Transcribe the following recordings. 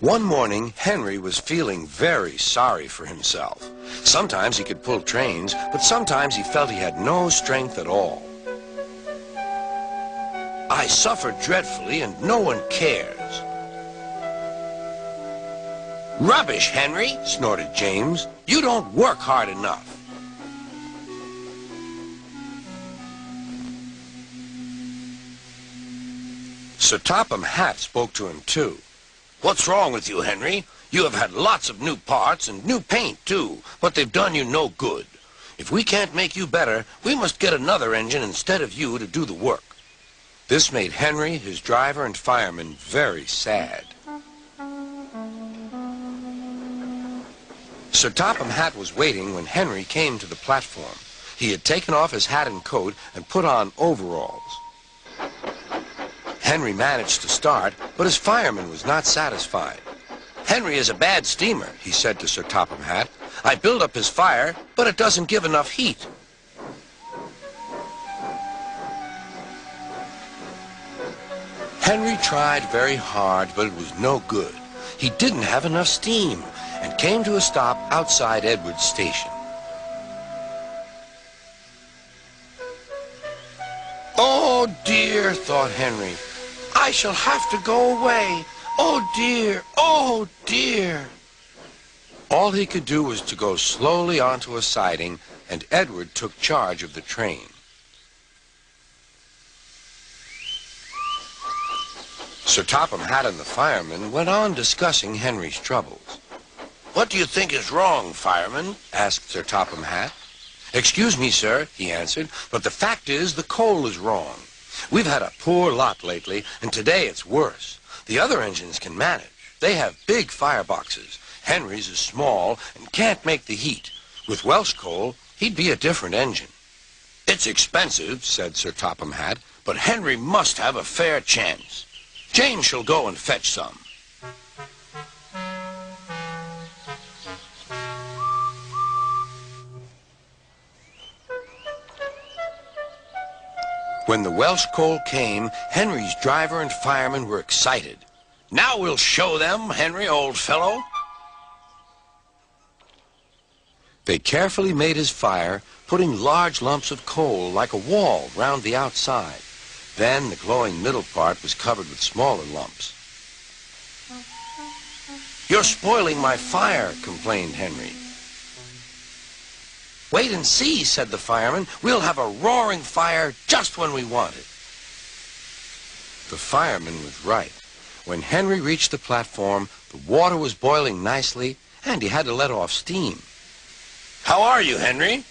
One morning, Henry was feeling very sorry for himself. Sometimes he could pull trains, but sometimes he felt he had no strength at all. I suffer dreadfully and no one cares. Rubbish, Henry, snorted James. You don't work hard enough. Sir Topham Hatt spoke to him too. What's wrong with you, Henry? You have had lots of new parts and new paint too, but they've done you no good. If we can't make you better, we must get another engine instead of you to do the work. This made Henry, his driver, and fireman very sad. Sir Topham Hatt was waiting when Henry came to the platform. He had taken off his hat and coat and put on overalls. Henry managed to start, but his fireman was not satisfied. Henry is a bad steamer, he said to Sir Topham Hatt. I build up his fire, but it doesn't give enough heat. Henry tried very hard, but it was no good. He didn't have enough steam and came to a stop outside Edward's station. Oh dear, thought Henry. I shall have to go away. Oh dear, oh dear. All he could do was to go slowly onto a siding, and Edward took charge of the train. Sir Topham Hatt and the fireman went on discussing Henry's troubles. What do you think is wrong, fireman? Asked Sir Topham Hatt. Excuse me, sir, he answered, but the fact is the coal is wrong. We've had a poor lot lately, and today it's worse. The other engines can manage. They have big fireboxes. Henry's is small and can't make the heat. With Welsh coal, he'd be a different engine. It's expensive, said Sir Topham Hatt, but Henry must have a fair chance. Jane shall go and fetch some. When the Welsh coal came, Henry's driver and fireman were excited. Now we'll show them, Henry, old fellow. They carefully made his fire, putting large lumps of coal like a wall round the outside. Then the glowing middle part was covered with smaller lumps. You're spoiling my fire, complained Henry. Wait and see, said the fireman. We'll have a roaring fire just when we want it. The fireman was right. When Henry reached the platform, the water was boiling nicely, and he had to let off steam. How are you, Henry?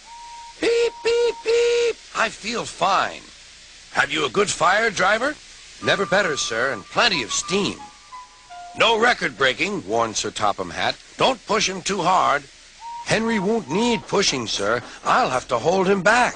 Beep, beep, beep. I feel fine. Have you a good fire, driver? Never better, sir, and plenty of steam. No record breaking, warned Sir Topham Hatt. Don't push him too hard. Henry won't need pushing, sir. I'll have to hold him back.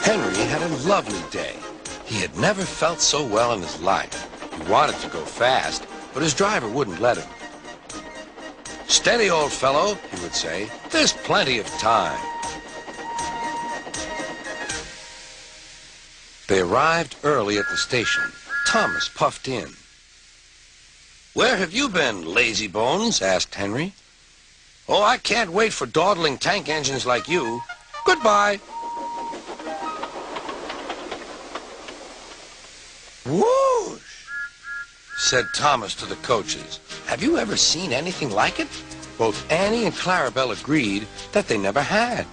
Henry had a lovely day. He had never felt so well in his life. He wanted to go fast, but his driver wouldn't let him. Steady, old fellow, he would say. There's plenty of time. They arrived early at the station. Thomas puffed in. Where have you been, lazy bones? Asked Henry. Oh, I can't wait for dawdling tank engines like you. Goodbye. Whoosh, said Thomas to the coaches. Have you ever seen anything like it? Both Annie and Clarabelle agreed that they never had.